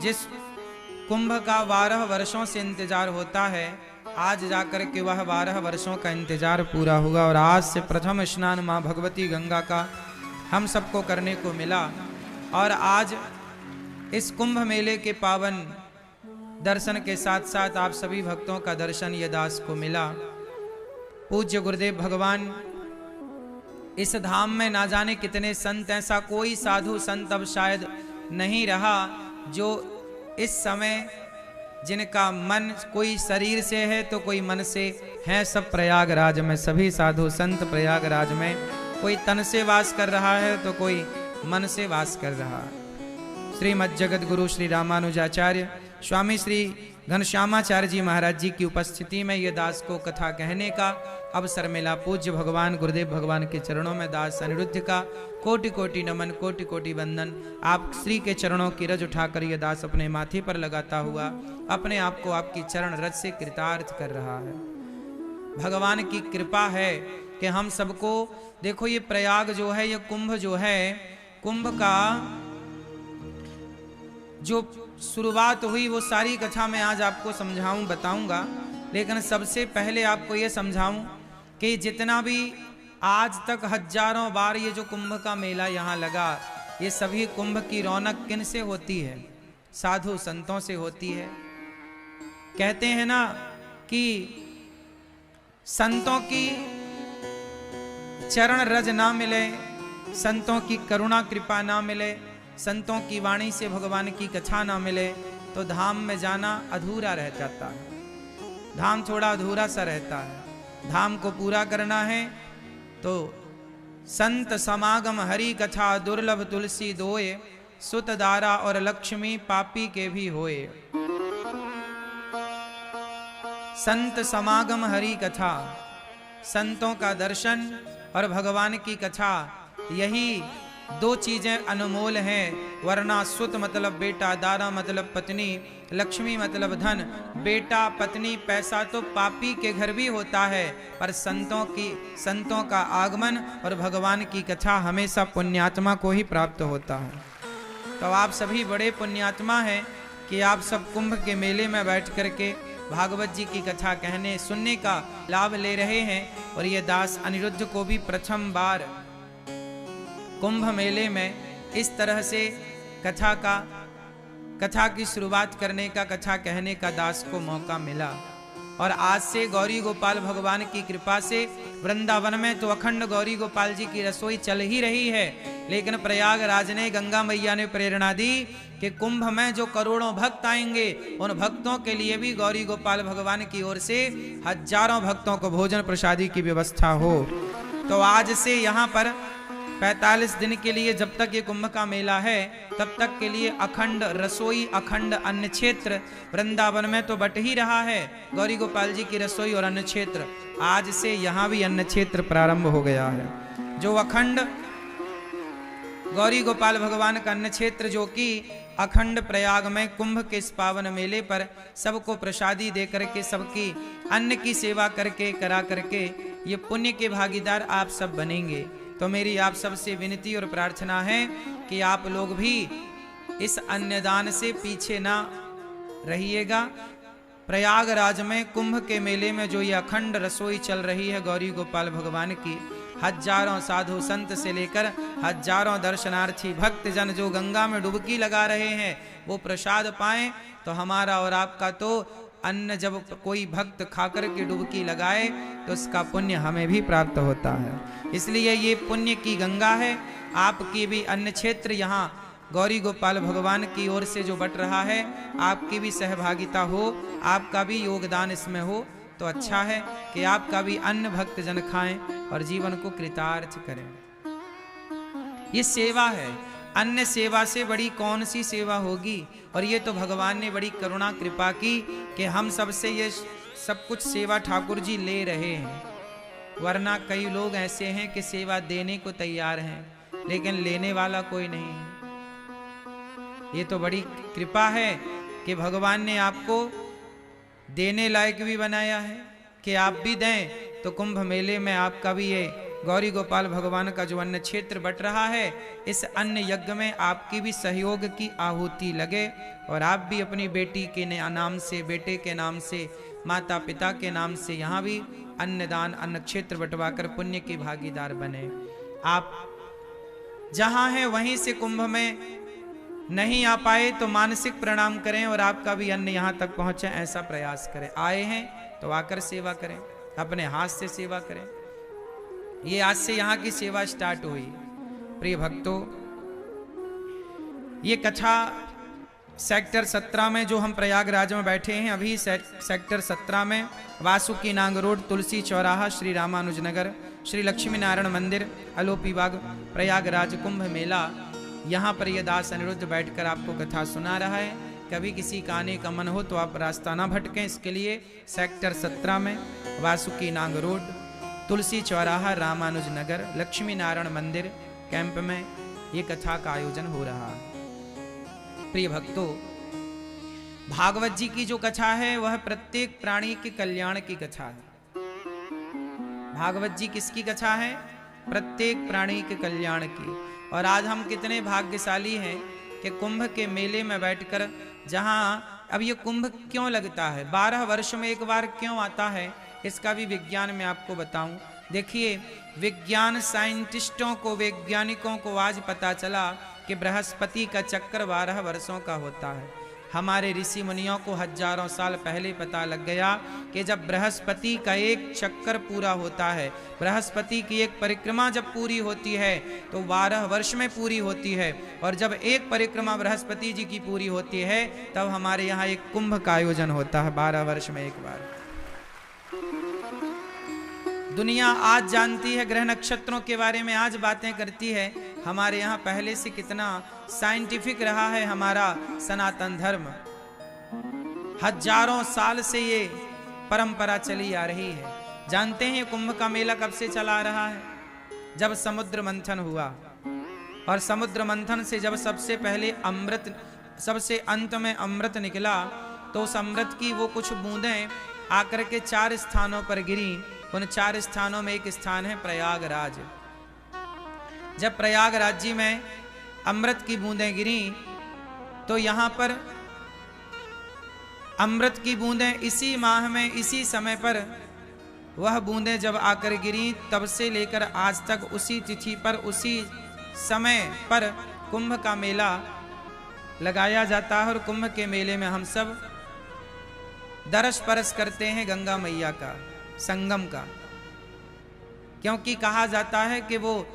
जिस कुंभ का 12 वर्षों से इंतजार होता है, आज जाकर के वह 12 वर्षों का इंतजार पूरा हुआ और आज से प्रथम स्नान मां भगवती गंगा का हम सबको करने को मिला। और आज इस कुंभ मेले के पावन दर्शन के साथ साथ आप सभी भक्तों का दर्शन ये दास को मिला। पूज्य गुरुदेव भगवान, इस धाम में ना जाने कितने संत, ऐसा कोई साधु संत अब शायद नहीं रहा जो इस समय जिनका मन कोई शरीर से है तो कोई मन से है। सब प्रयागराज में, सभी साधु संत प्रयागराज में, कोई तन से वास कर रहा है तो कोई मन से वास कर रहा है। श्रीमद् जगत गुरु श्री रामानुजाचार्य स्वामी श्री घनश्यामाचार्य जी महाराज जी की उपस्थिति में ये दास को कथा कहने का अवसर मिला। पूज्य भगवान गुरुदेव भगवान के चरणों में दास अनिरुद्ध का कोटि कोटि नमन, कोटि कोटि वंदन। आप श्री के चरणों की रज उठाकर ये दास अपने माथे पर लगाता हुआ अपने आप को आपकी चरण रज से कृतार्थ कर रहा है। भगवान की कृपा है कि हम सबको, देखो ये प्रयाग जो है, ये कुंभ जो है, कुंभ का जो शुरुआत हुई वो सारी कथा मैं आज आपको समझाऊं, बताऊंगा। लेकिन सबसे पहले आपको ये समझाऊं कि जितना भी आज तक हजारों बार ये जो कुंभ का मेला यहाँ लगा, ये सभी कुंभ की रौनक किन से होती है? साधु संतों से होती है। कहते हैं ना कि संतों की चरण रज ना मिले, संतों की करुणा कृपा ना मिले, संतों की वाणी से भगवान की कथा ना मिले तो धाम में जाना अधूरा रह जाता है। धाम थोड़ा अधूरा सा रहता है। धाम को पूरा करना है तो संत समागम हरि कथा दुर्लभ तुलसी दोए, सुत दारा और लक्ष्मी पापी के भी होए। संत समागम हरि कथा, संतों का दर्शन और भगवान की कथा, यही दो चीजें अनमोल हैं। वरना सुत मतलब बेटा, दारा मतलब पत्नी, लक्ष्मी मतलब धन। बेटा पत्नी पैसा तो पापी के घर भी होता है, पर संतों का आगमन और भगवान की कथा हमेशा पुण्यात्मा को ही प्राप्त होता है। तो आप सभी बड़े पुण्यात्मा हैं कि आप सब कुंभ के मेले में बैठ करके भागवत जी की कथा कहने सुनने का लाभ ले रहे हैं। और ये दास अनिरुद्ध को भी प्रथम बार कुंभ मेले में इस तरह से कथा की शुरुआत करने का, कथा कहने का दास को मौका मिला। और आज से गौरी गोपाल भगवान की कृपा से वृंदावन में तो अखंड गौरी गोपाल जी की रसोई चल ही रही है। लेकिन प्रयागराज ने, गंगा मैया ने प्रेरणा दी कि कुंभ में जो करोड़ों भक्त आएंगे, उन भक्तों के लिए भी गौरी गोपाल भगवान की ओर से हजारों भक्तों को भोजन प्रसादी की व्यवस्था हो। तो आज से यहाँ पर 45 दिन के लिए, जब तक ये कुंभ का मेला है तब तक के लिए अखंड रसोई, अखंड अन्न क्षेत्र वृंदावन में तो बट ही रहा है। गौरी गोपाल जी की रसोई और अन्न क्षेत्र, आज से यहाँ भी अन्न क्षेत्र प्रारंभ हो गया है। जो अखंड गौरी गोपाल भगवान का अन्न क्षेत्र, जो कि अखंड प्रयाग में कुंभ के इस पावन मेले पर सबको प्रसादी दे करके, सबकी अन्न की सेवा करके, करा करके ये पुण्य के भागीदार आप सब बनेंगे। तो मेरी आप सबसे विनती और प्रार्थना है कि आप लोग भी इस अन्नदान से पीछे ना रहिएगा। प्रयागराज में कुंभ के मेले में जो ये अखंड रसोई चल रही है गौरी गोपाल भगवान की, हजारों साधु संत से लेकर हजारों दर्शनार्थी भक्तजन जो गंगा में डुबकी लगा रहे हैं वो प्रसाद पाएं। तो हमारा और आपका तो अन्न जब कोई भक्त खाकर के डुबकी लगाए तो उसका पुण्य हमें भी प्राप्त होता है। इसलिए ये पुण्य की गंगा है। आपकी भी अन्न क्षेत्र यहाँ गौरी गोपाल भगवान की ओर से जो बट रहा है, आपकी भी सहभागिता हो, आपका भी योगदान इसमें हो तो अच्छा है कि आपका भी अन्न भक्त जन खाएं और जीवन को कृतार्थ करें। ये सेवा है। अन्य सेवा से बड़ी कौन सी सेवा होगी? और ये तो भगवान ने बड़ी करुणा कृपा की कि हम सबसे ये सब कुछ सेवा ठाकुर जी ले रहे हैं। वरना कई लोग ऐसे हैं कि सेवा देने को तैयार हैं लेकिन लेने वाला कोई नहीं है। ये तो बड़ी कृपा है कि भगवान ने आपको देने लायक भी बनाया है कि आप भी दें। तो कुंभ मेले में आपका भी ये गौरी गोपाल भगवान का जो अन्न क्षेत्र बट रहा है, इस अन्न यज्ञ में आपकी भी सहयोग की आहुति लगे और आप भी अपनी बेटी के नाम से, बेटे के नाम से, माता पिता के नाम से यहाँ भी अन्नदान, अन्न क्षेत्र बंटवाकर पुण्य के भागीदार बने। आप जहाँ हैं वहीं से कुंभ में नहीं आ पाए तो मानसिक प्रणाम करें और आपका भी अन्न यहाँ तक पहुँचे, ऐसा प्रयास करें। आए हैं तो आकर सेवा करें, अपने हाथ से सेवा करें। ये आज से यहाँ की सेवा स्टार्ट हुई। प्रिय भक्तों, ये कथा सेक्टर 17 में जो हम प्रयागराज में बैठे हैं, अभी सेक्टर 17 में वासुकी नाग रोड, तुलसी चौराहा, श्री रामानुज नगर, श्री लक्ष्मी नारायण मंदिर, अलोपी बाग, प्रयागराज कुंभ मेला, यहाँ पर यह दास अनिरुद्ध बैठकर आपको कथा सुना रहा है। कभी किसी का आने का मन हो तो आप रास्ता ना भटकें, इसके लिए सेक्टर 17 में वासुकी नाग रोड, तुलसी चौराहा, रामानुज नगर, लक्ष्मी नारायण मंदिर कैंप में ये कथा का आयोजन हो रहा है। प्रिय भक्तों, भागवत जी की जो कथा है वह प्रत्येक प्राणी के कल्याण की कथा है। भागवत जी किसकी कथा है? प्रत्येक प्राणी के कल्याण की। और आज हम कितने भाग्यशाली हैं कि कुंभ के मेले में बैठकर, जहां अब ये कुंभ क्यों लगता है, 12 वर्ष में एक बार क्यों आता है, इसका भी विज्ञान में आपको बताऊं। देखिए, विज्ञान साइंटिस्टों को, वैज्ञानिकों को आज पता चला कि बृहस्पति का चक्कर 12 वर्षों का होता है। हमारे ऋषि मुनियों को हजारों साल पहले पता लग गया कि जब बृहस्पति का एक चक्कर पूरा होता है, बृहस्पति की एक परिक्रमा जब पूरी होती है तो 12 वर्ष में पूरी होती है। और जब एक परिक्रमा बृहस्पति जी की पूरी होती है तब हमारे यहाँ एक कुंभ का आयोजन होता है 12 वर्ष में एक बार। दुनिया आज जानती है, ग्रह नक्षत्रों के बारे में आज बातें करती है। हमारे यहाँ पहले से कितना साइंटिफिक रहा है हमारा सनातन धर्म। हजारों साल से ये परंपरा चली आ रही है। जानते हैं कुंभ का मेला कब से चला आ रहा है? जब समुद्र मंथन हुआ, और समुद्र मंथन से जब सबसे पहले अमृत, सबसे अंत में अमृत निकला, तो उस अमृत की वो कुछ बूंदें आकर के 4 स्थानों पर गिरी। उन 4 स्थानों में एक स्थान है प्रयागराज। जब प्रयागराज जी में अमृत की बूंदें गिरी तो यहाँ पर अमृत की बूंदें इसी माह में, इसी समय पर वह बूंदें जब आकर गिरी, तब से लेकर आज तक उसी तिथि पर, उसी समय पर कुंभ का मेला लगाया जाता है। और कुंभ के मेले में हम सब दरस परस करते हैं गंगा मैया का, संगम का, क्योंकि कहा जाता है कि वो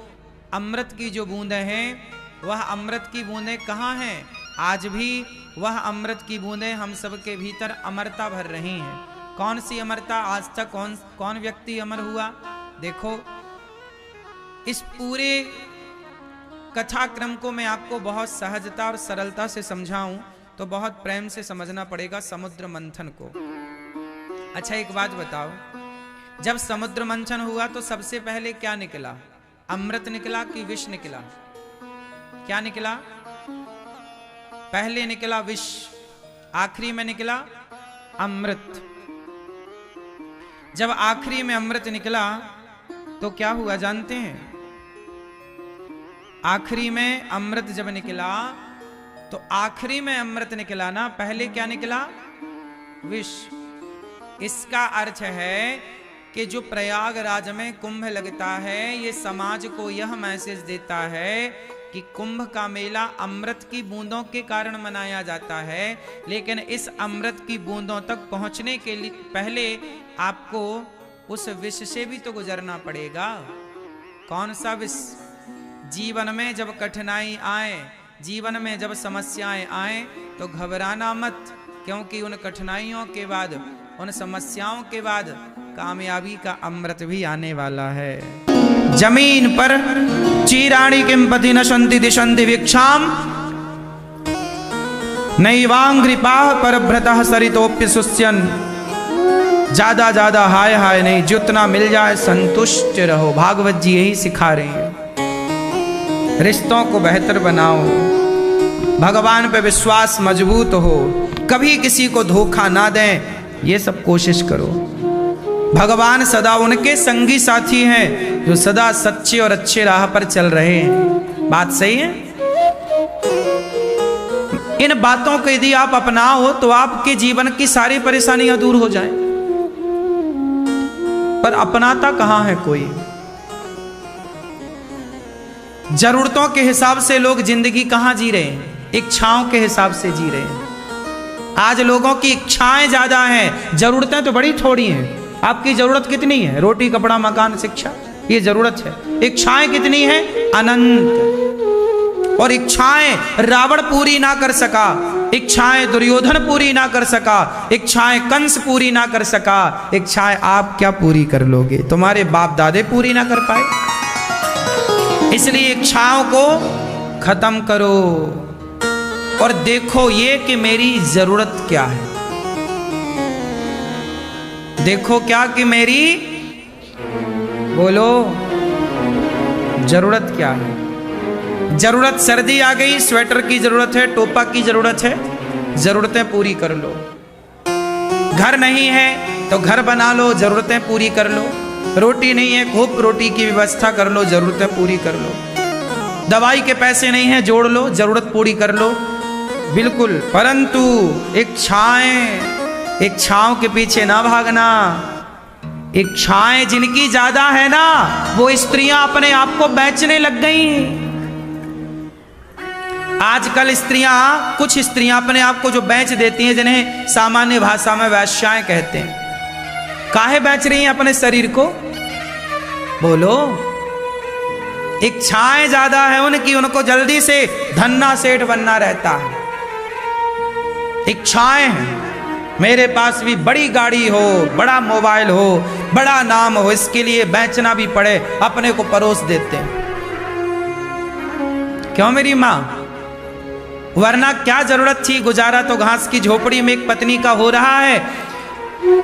अमृत की जो बूंदें हैं, वह अमृत की बूंदें कहाँ हैं? आज भी वह अमृत की बूंदें हम सब के भीतर अमरता भर रही हैं। कौन सी अमरता? आज तक कौन व्यक्ति अमर हुआ? देखो, इस पूरे कथाक्रम को मैं आपको बहुत सहजता और सरलता से समझाऊं तो बहुत प्रेम से समझना पड़ेगा समुद्र मंथन को। अच्छा, एक बात बताओ, जब समुद्र मंथन हुआ तो सबसे पहले क्या निकला? अमृत निकला कि विष निकला? क्या निकला? पहले निकला विष, आखिरी में निकला अमृत। जब आखिरी में अमृत निकला तो क्या हुआ जानते हैं? आखिरी में अमृत जब निकला तो आखिरी में अमृत निकला ना, पहले क्या निकला? विष। इसका अर्थ है कि जो प्रयागराज में कुंभ लगता है, ये समाज को यह मैसेज देता है कि कुंभ का मेला अमृत की बूंदों के कारण मनाया जाता है, लेकिन इस अमृत की बूंदों तक पहुंचने के लिए पहले आपको उस विष से भी तो गुजरना पड़ेगा। कौन सा विष? जीवन में जब कठिनाई आए, जीवन में जब समस्याएं आए तो घबराना मत, क्योंकि उन कठिनाइयों के बाद, उन समस्याओं के बाद कामयाबी का अमृत भी आने वाला है। जमीन पर चीराणि किंपति नशंति दिशंति वीक्षाम नैवांग्रिपाः परभ्रतः सरितोप्य सुस्यन्। ज्यादा ज्यादा हाय हाय नहीं, जितना मिल जाए संतुष्ट रहो। भागवत जी यही सिखा रहे हैं। रिश्तों को बेहतर बनाओ, भगवान पे विश्वास मजबूत हो, कभी किसी को धोखा ना दें, ये सब कोशिश करो। भगवान सदा उनके संगी साथी हैं जो सदा सच्चे और अच्छे राह पर चल रहे हैं। बात सही है? इन बातों को यदि आप अपनाओ तो आपके जीवन की सारी परेशानियां दूर हो जाएं। पर अपनाता कहां है कोई? जरूरतों के हिसाब से लोग जिंदगी कहां जी रहे हैं? इच्छाओं के हिसाब से जी रहे हैं। आज लोगों की इच्छाएं ज्यादा हैं, जरूरतें तो बड़ी थोड़ी हैं। आपकी जरूरत कितनी है? रोटी, कपड़ा, मकान, शिक्षा, ये जरूरत है। इच्छाएं कितनी हैं? अनंत। और इच्छाएं रावण पूरी ना कर सका, इच्छाएं दुर्योधन पूरी ना कर सका, इच्छाएं कंस पूरी ना कर सका, इच्छाएं आप क्या पूरी कर लोगे? तुम्हारे बाप दादे पूरी ना कर पाए। इसलिए इच्छाओं को खत्म करो और देखो ये कि मेरी जरूरत क्या है। देखो क्या कि मेरी, बोलो, जरूरत क्या है। जरूरत, सर्दी आ गई, स्वेटर की जरूरत है, टोपा की जरूरत है, जरूरतें पूरी कर लो। घर नहीं है तो घर बना लो, जरूरतें पूरी कर लो। रोटी नहीं है, खूब रोटी की व्यवस्था कर लो, जरूरतें पूरी कर लो। दवाई के पैसे नहीं है, जोड़ लो, जरूरत पूरी कर लो। बिल्कुल, परंतु इच्छाओं के पीछे ना भागना। इच्छाएं जिनकी ज्यादा है ना, वो स्त्रियां अपने आप को बेचने लग गई। आजकल कुछ स्त्रियां अपने आप को जो बेच देती हैं, जिन्हें सामान्य भाषा में वेश्याएं कहते हैं। काहे बेच रही हैं अपने शरीर को? बोलो। इच्छाएं ज्यादा है उनकी, उनको जल्दी से धन्ना सेठ बनना रहता है। इच्छाएं हैं, मेरे पास भी बड़ी गाड़ी हो, बड़ा मोबाइल हो, बड़ा नाम हो, इसके लिए बेचना भी पड़े, अपने को परोस देते हैं। क्यों मेरी माँ? वरना क्या जरूरत थी? गुजारा तो घास की झोपड़ी में एक पत्नी का हो रहा है।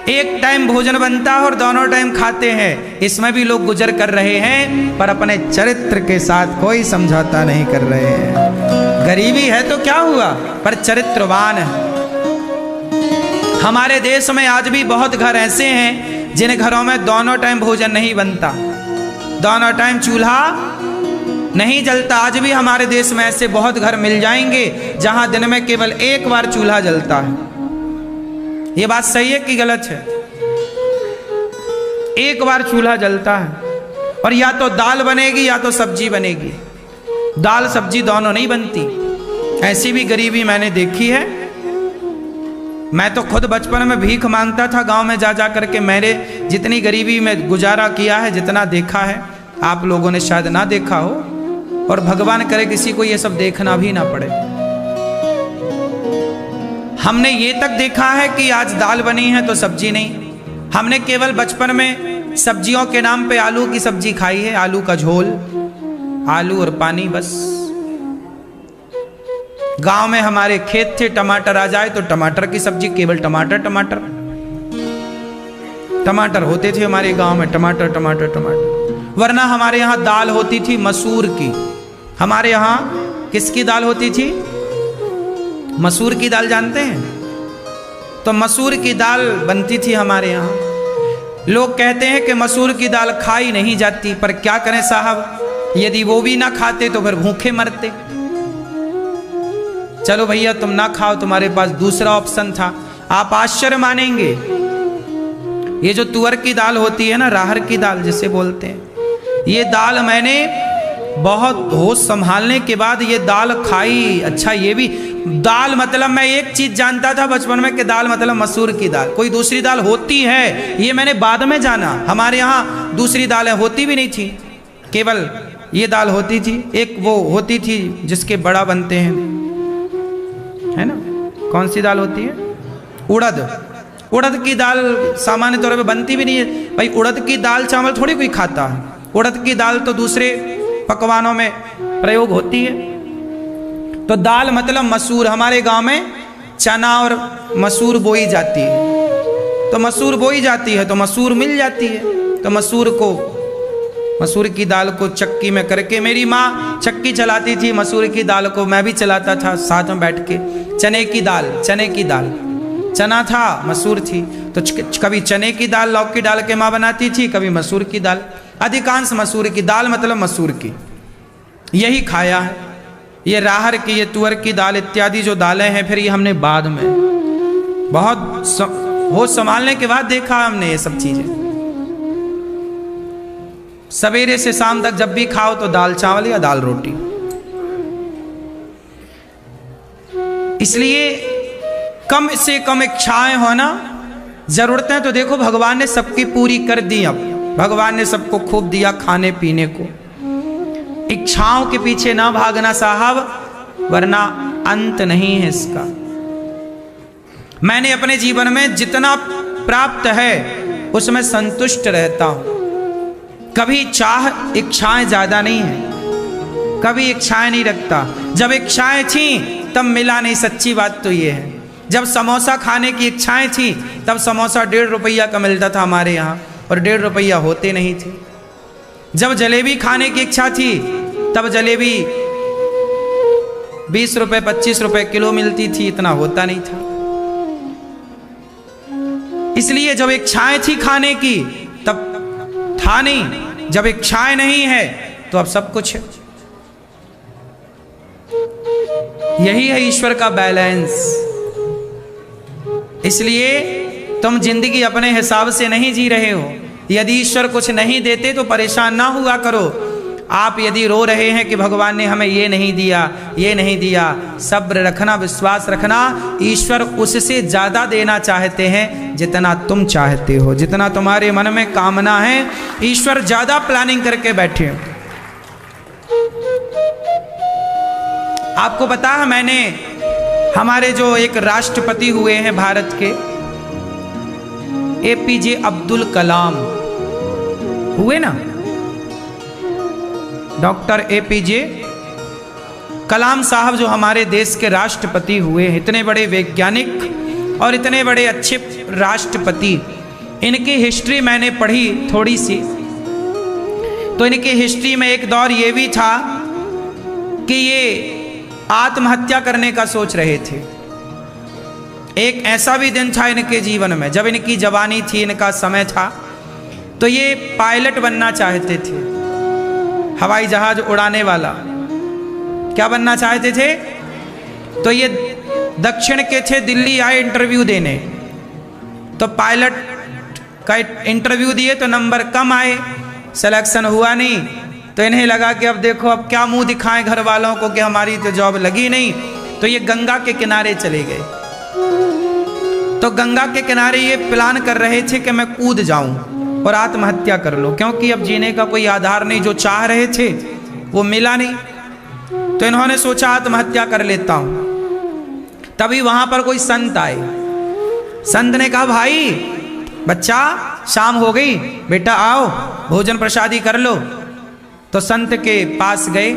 एक टाइम भोजन बनता है और दोनों टाइम खाते हैं। इसमें भी लोग गुजर कर रहे हैं, पर अपने चरित्र के साथ कोई समझौता नहीं कर रहे हैं। गरीबी है तो क्या हुआ, पर चरित्रवान है। हमारे देश में आज भी बहुत घर ऐसे हैं जिन घरों में दोनों टाइम भोजन नहीं बनता, दोनों टाइम चूल्हा नहीं जलता। आज भी हमारे देश में ऐसे बहुत घर मिल जाएंगे जहां दिन में केवल एक बार चूल्हा जलता है। ये बात सही है कि गलत है? एक बार चूल्हा जलता है और या तो दाल बनेगी या तो सब्जी बनेगी। दाल सब्जी दोनों नहीं बनती। ऐसी भी गरीबी मैंने देखी है। मैं तो खुद बचपन में भीख मांगता था गांव में जा जा करके। मैंने जितनी गरीबी में गुजारा किया है, जितना देखा है, आप लोगों ने शायद ना देखा हो, और भगवान करे किसी को ये सब देखना भी ना पड़े। हमने ये तक देखा है कि आज दाल बनी है तो सब्जी नहीं। हमने केवल बचपन में सब्जियों के नाम पे आलू की सब्जी खाई है, आलू का झोल, आलू और पानी, बस। गांव में हमारे खेत थे, टमाटर आ जाए तो टमाटर की सब्जी, केवल टमाटर टमाटर टमाटर होते थे हमारे गांव में, टमाटर टमाटर टमाटर। वरना हमारे यहाँ दाल होती थी मसूर की। हमारे यहाँ किसकी दाल होती थी? मसूर की दाल, जानते हैं? तो मसूर की दाल बनती थी हमारे यहाँ। लोग कहते हैं कि मसूर की दाल खाई नहीं जाती, पर क्या करें साहब, यदि वो भी ना खाते तो फिर भूखे मरते। चलो भैया तुम ना खाओ, तुम्हारे पास दूसरा ऑप्शन था। आप आश्चर्य मानेंगे, ये जो तुअर की दाल होती है ना, राहर की दाल जिसे बोलते हैं, ये दाल मैंने बहुत होश संभालने के बाद ये दाल खाई। अच्छा, ये भी दाल मतलब मैं एक चीज जानता था बचपन में कि दाल मतलब मसूर की दाल, कोई दूसरी दाल होती है ये मैंने बाद में जाना। हमारे यहाँ दूसरी दालें होती भी नहीं थी, केवल ये दाल होती थी। एक वो होती थी जिसके बड़ा बनते हैं, है ना, कौन सी दाल होती है? उड़द। उड़द की दाल सामान्य तौर पे बनती भी नहीं है भाई। उड़द की दाल चावल थोड़ी कोई खाता है। उड़द की दाल तो दूसरे पकवानों में प्रयोग होती है। तो दाल मतलब मसूर। हमारे गांव में चना और मसूर बोई जाती है, तो मसूर बोई जाती है तो मसूर मिल जाती है। तो मसूर की दाल को चक्की में करके, मेरी माँ चक्की चलाती थी, मसूर की दाल को मैं भी चलाता था साथ में बैठ के। चने की दाल, चना था, मसूर थी, तो कभी चने की दाल लौकी डाल के माँ बनाती थी, कभी मसूर की दाल। अधिकांश मसूर की दाल, मतलब मसूर की, यही खाया है। ये राहर की, ये तुअर की दाल इत्यादि जो दालें हैं, फिर ये हमने बाद में बहुत होश संभालने के बाद देखा हमने ये सब चीजें। सवेरे से शाम तक जब भी खाओ तो दाल चावल या दाल रोटी। इसलिए कम से कम इच्छाएं होना, जरूरतें तो देखो भगवान ने सबकी पूरी कर दी। अब भगवान ने सबको खूब दिया खाने पीने को। इच्छाओं के पीछे ना भागना साहब, वरना अंत नहीं है इसका। मैंने अपने जीवन में जितना प्राप्त है उसमें संतुष्ट रहता हूं। कभी इच्छाएं ज्यादा नहीं है, कभी इच्छाएं नहीं रखता। जब इच्छाएं थी तब मिला नहीं, सच्ची बात तो ये है। जब समोसा खाने की इच्छाएं थी तब समोसा 1.5 रुपया का मिलता था हमारे यहाँ, और 1.5 रुपया होते नहीं थे। जब जलेबी खाने की इच्छा थी तब जलेबी 20 रुपए 25 रुपए किलो मिलती थी, इतना होता नहीं था। इसलिए जब इच्छाएं थी खाने की तब था नहीं, जब इच्छाएं नहीं है तो अब सब कुछ है। यही है ईश्वर का बैलेंस। इसलिए तुम जिंदगी अपने हिसाब से नहीं जी रहे हो। यदि ईश्वर कुछ नहीं देते तो परेशान ना हुआ करो। आप यदि रो रहे हैं कि भगवान ने हमें ये नहीं दिया, ये नहीं दिया, सब्र रखना, विश्वास रखना। ईश्वर उससे ज्यादा देना चाहते हैं जितना तुम चाहते हो, जितना तुम्हारे मन में कामना है। ईश्वर ज्यादा प्लानिंग करके बैठे। आपको पता है, मैंने हमारे जो एक राष्ट्रपति हुए हैं भारत के, एपीजे अब्दुल कलाम हुए ना, डॉक्टर एपीजे कलाम साहब जो हमारे देश के राष्ट्रपति हुए हैं, इतने बड़े वैज्ञानिक और इतने बड़े अच्छे राष्ट्रपति। इनकी हिस्ट्री मैंने पढ़ी थोड़ी सी, तो इनकी हिस्ट्री में एक दौर ये भी था कि ये आत्महत्या करने का सोच रहे थे। एक ऐसा भी दिन था इनके जीवन में, जब इनकी जवानी थी, इनका समय था, तो ये पायलट बनना चाहते थे, हवाई जहाज उड़ाने वाला। क्या बनना चाहते थे? तो ये दक्षिण के थे, दिल्ली आए इंटरव्यू देने। तो पायलट का इंटरव्यू दिए तो नंबर कम आए, सिलेक्शन हुआ नहीं। तो इन्हें लगा कि अब देखो, अब क्या मुंह दिखाएं घर वालों को कि हमारी तो जॉब लगी नहीं। तो ये गंगा के किनारे चले गए। तो गंगा के किनारे ये प्लान कर रहे थे कि मैं कूद जाऊं और आत्महत्या कर लूं, क्योंकि अब जीने का कोई आधार नहीं। जो चाह रहे थे वो मिला नहीं, तो इन्होंने सोचा आत्महत्या कर लेता हूं। तभी वहां पर कोई संत आए। संत ने कहा, भाई बच्चा, शाम हो गई, बेटा आओ भोजन प्रसादी कर लो। तो संत के पास गए,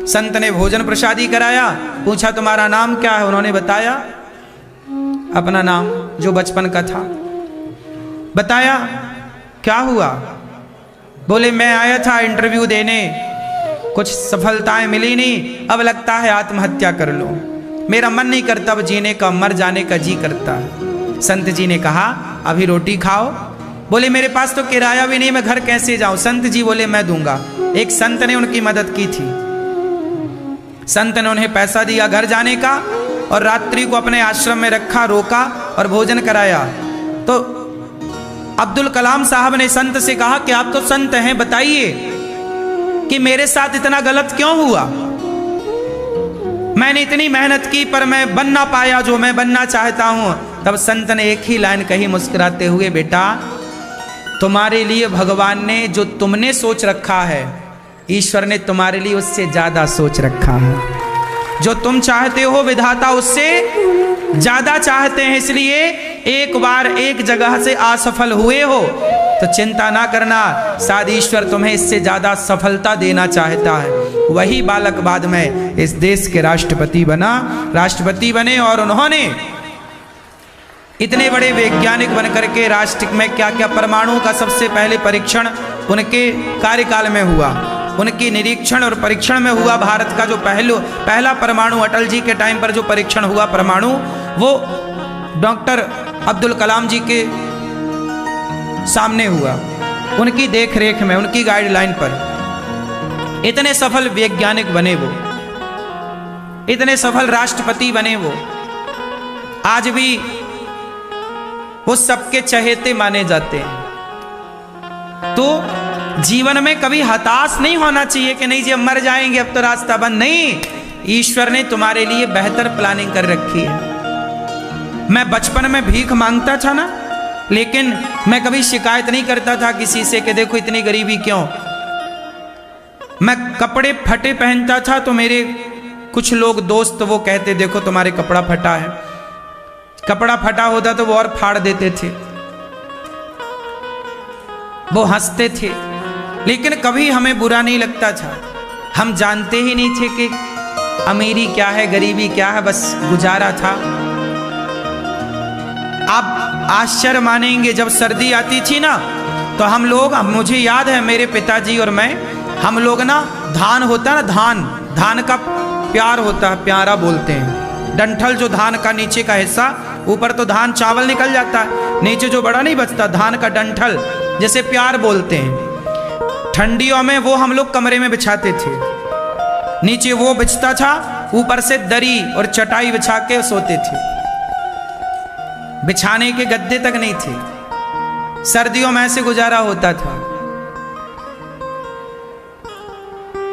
संत ने भोजन प्रसादी कराया। पूछा तुम्हारा नाम क्या है? उन्होंने बताया अपना नाम जो बचपन का था, बताया। क्या हुआ? बोले मैं आया था इंटरव्यू देने, कुछ सफलताएं मिली नहीं, अब लगता है आत्महत्या कर लो, मेरा मन नहीं करता अब जीने का, मर जाने का जी करता है। संत जी ने कहा अभी रोटी खाओ। बोले मेरे पास तो किराया भी नहीं, मैं घर कैसे जाऊं? संत जी बोले मैं दूंगा। एक संत ने उनकी मदद की थी। संत ने उन्हें पैसा दिया घर जाने का, और रात्रि को अपने आश्रम में रखा, रोका और भोजन कराया। तो अब्दुल कलाम साहब ने संत से कहा कि आप तो संत हैं, बताइए कि मेरे साथ इतना गलत क्यों हुआ? मैंने इतनी मेहनत की पर मैं बन ना पाया जो मैं बनना चाहता हूं। तब संत ने एक ही लाइन कही मुस्कुराते हुए, बेटा तुम्हारे लिए भगवान ने जो तुमने सोच रखा है, ईश्वर ने तुम्हारे लिए उससे ज्यादा सोच रखा है। जो तुम चाहते हो विधाता उससे ज्यादा चाहते हैं। इसलिए एक बार एक जगह से असफल हुए हो तो चिंता ना करना, शायद ईश्वर तुम्हें इससे ज्यादा सफलता देना चाहता है। वही बालक बाद में इस देश के राष्ट्रपति बने, और उन्होंने इतने बड़े वैज्ञानिक बनकर के राष्ट्र में क्या क्या, परमाणु का सबसे पहले परीक्षण उनके कार्यकाल में हुआ। उनकी निरीक्षण और परीक्षण में हुआ। भारत का जो पहला परमाणु, अटल जी के टाइम पर जो परीक्षण हुआ परमाणु, वो डॉक्टर अब्दुल कलाम जी के सामने हुआ। उनकी देख रेख में, उनकी गाइडलाइन पर इतने सफल वैज्ञानिक बने वो, इतने सफल राष्ट्रपति बने वो, आज भी वो सबके चहेते माने जाते हैं। तो जीवन में कभी हताश नहीं होना चाहिए कि नहीं जी अब मर जाएंगे, अब तो रास्ता बंद। नहीं, ईश्वर ने तुम्हारे लिए बेहतर प्लानिंग कर रखी है। मैं बचपन में भीख मांगता था ना, लेकिन मैं कभी शिकायत नहीं करता था किसी से कि देखो इतनी गरीबी क्यों। मैं कपड़े फटे पहनता था तो मेरे कुछ लोग दोस्त वो कहते देखो तुम्हारे कपड़ा फटा है। कपड़ा फटा होता तो वो और फाड़ देते थे, वो हंसते थे, लेकिन कभी हमें बुरा नहीं लगता था। हम जानते ही नहीं थे कि अमीरी क्या है, गरीबी क्या है, बस गुजारा था। आप आश्चर्य मानेंगे, जब सर्दी आती थी ना तो हम लोग, मुझे याद है मेरे पिताजी और मैं, हम लोग ना धान होता ना, धान का प्यार होता है, प्यारा बोलते हैं, डंठल जो धान का नीचे का हिस्सा, ऊपर तो धान चावल निकल जाता है, नीचे जो बड़ा नहीं बचता धान का डंठल, जैसे प्यार बोलते हैं। ठंडियों में वो हम लोग कमरे में बिछाते थे, नीचे वो बिछता था, ऊपर से दरी और चटाई बिछा के सोते थे। बिछाने के गद्दे तक नहीं थे। सर्दियों में ऐसे गुजारा होता था।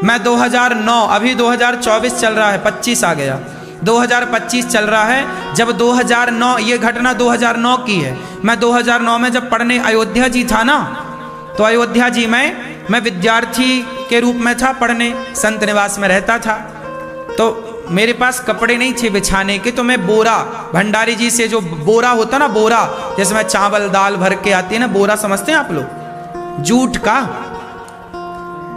मैं 2009, अभी 2024 चल रहा है, 25 आ गया, 2025 चल रहा है। जब 2009, ये घटना 2009 की है। मैं 2009 में जब पढ़ने अयोध्या जी था ना, तो अयोध्या जी में मैं विद्यार्थी के रूप में था, पढ़ने संत निवास में रहता था। तो मेरे पास कपड़े नहीं थे बिछाने के, तो मैं बोरा, भंडारी जी से जो बोरा होता ना, बोरा जिसमें चावल दाल भर के आती है ना, बोरा समझते हैं आप लोग, जूट का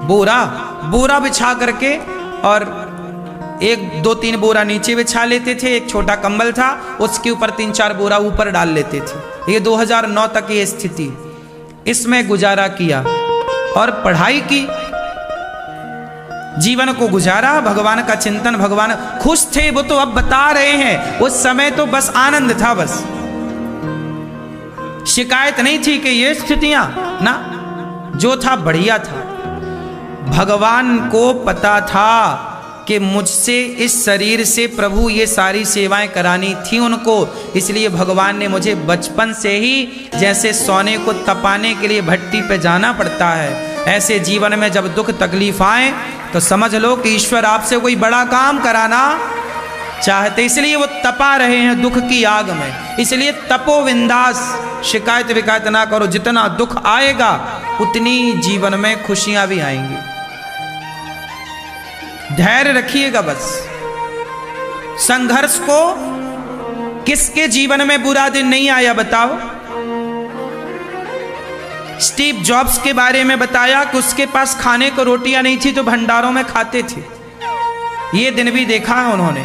बोरा बिछा करके, और 1-2-3 बोरा नीचे बिछा लेते थे, एक छोटा कंबल था उसके ऊपर 3-4 बोरा ऊपर डाल लेते थे। ये 2009 तक ये स्थिति, इसमें गुजारा किया और पढ़ाई की, जीवन को गुजारा, भगवान का चिंतन, भगवान खुश थे वो तो अब बता रहे हैं, उस समय तो बस आनंद था, बस शिकायत नहीं थी कि ये स्थितियां ना, जो था बढ़िया था। भगवान को पता था कि मुझसे, इस शरीर से प्रभु ये सारी सेवाएं करानी थी उनको, इसलिए भगवान ने मुझे बचपन से ही, जैसे सोने को तपाने के लिए भट्टी पे जाना पड़ता है, ऐसे जीवन में जब दुख तकलीफ आए तो समझ लो कि ईश्वर आपसे कोई बड़ा काम कराना चाहते, इसलिए वो तपा रहे हैं दुख की आग में। इसलिए तपो विंदास, शिकायत विकायत ना करो, जितना दुख आएगा उतनी जीवन में खुशियां भी आएंगी। धैर्य रखिएगा बस। संघर्ष को, किसके जीवन में बुरा दिन नहीं आया बताओ? स्टीव जॉब्स के बारे में बताया कि उसके पास खाने को रोटियां नहीं थी तो भंडारों में खाते थे, ये दिन भी देखा है उन्होंने।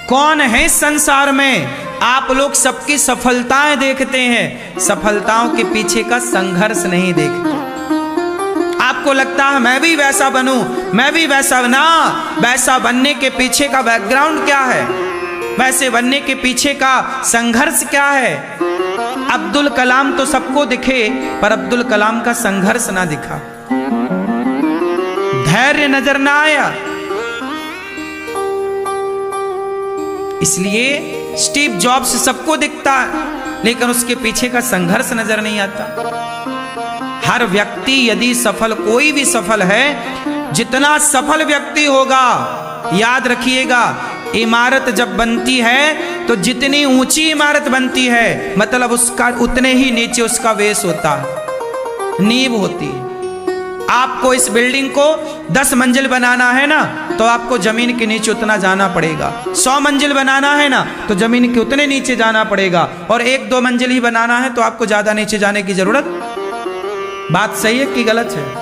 कौन है संसार में, आप लोग सबकी सफलताएं देखते हैं, सफलताओं के पीछे का संघर्ष नहीं देखते। आपको लगता है मैं भी वैसा बनूं, मैं भी वैसा ना, वैसा बनने के पीछे का बैकग्राउंड क्या है, वैसे बनने के पीछे का संघर्ष क्या है। अब्दुल कलाम तो सबको दिखे, पर अब्दुल कलाम का संघर्ष ना दिखा, धैर्य नजर ना आया। इसलिए स्टीव जॉब्स सबको दिखता है, लेकिन उसके पीछे का संघर्ष नजर नहीं आता। हर व्यक्ति यदि सफल, कोई भी सफल है, जितना सफल व्यक्ति होगा, याद रखिएगा, इमारत जब बनती है तो जितनी ऊंची इमारत बनती है, मतलब उसका उतने ही नीचे उसका वेस होता है, नींव होती है। आपको इस बिल्डिंग को 10 मंजिल बनाना है ना, तो आपको जमीन के नीचे उतना जाना पड़ेगा। 100 मंजिल बनाना है ना, तो जमीन के उतने नीचे जाना पड़ेगा। और 1-2 मंजिल ही बनाना है तो आपको ज्यादा नीचे जाने की जरूरत। बात सही है कि गलत है?